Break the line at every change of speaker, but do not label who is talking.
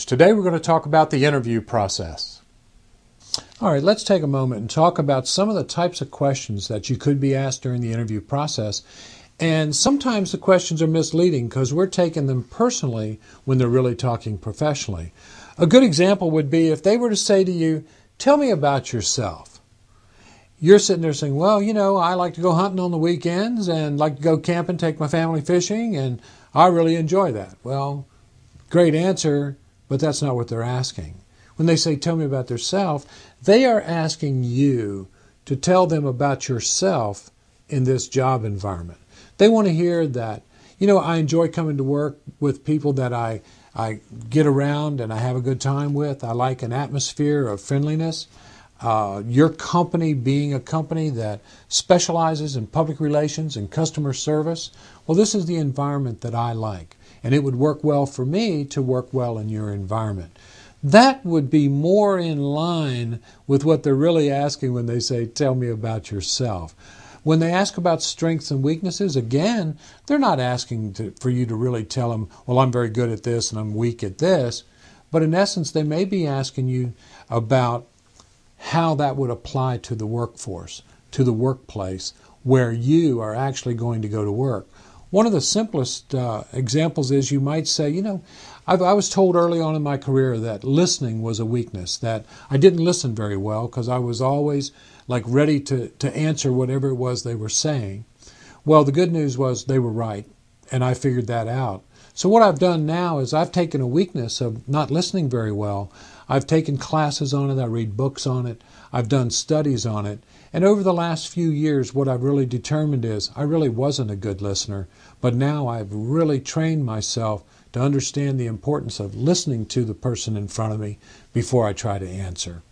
Today we're going to talk about the interview process. All right, let's take a moment and talk about some of the types of questions that you could be asked during the interview process. And sometimes the questions are misleading because we're taking them personally when they're really talking professionally. A good example would be if they were to say to you, "Tell me about yourself." You're sitting there saying, "Well, I like to go hunting on the weekends and like to go camping, take my family fishing, and I really enjoy that." Well, great answer, but that's not what they're asking. When they say, "Tell me about yourself," they are asking you to tell them about yourself in this job environment. They want to hear that, I enjoy coming to work with people that I get around and I have a good time with. I like an atmosphere of friendliness. Your company being a company that specializes in public relations and customer service, well, this is the environment that I like. And it would work well for me to work well in your environment. That would be more in line with what they're really asking when they say, "Tell me about yourself." When they ask about strengths and weaknesses, again, they're not asking for you to really tell them, "Well, I'm very good at this and I'm weak at this." But in essence, they may be asking you about how that would apply to the workforce, to the workplace, where you are actually going to go to work. One of the simplest examples is you might say, I was told early on in my career that listening was a weakness, that I didn't listen very well because I was always ready to answer whatever it was they were saying. Well, the good news was they were right, and I figured that out. So what I've done now is I've taken a weakness of not listening very well. I've taken classes on it. I read books on it. I've done studies on it. And over the last few years, what I've really determined is I really wasn't a good listener, but now I've really trained myself to understand the importance of listening to the person in front of me before I try to answer.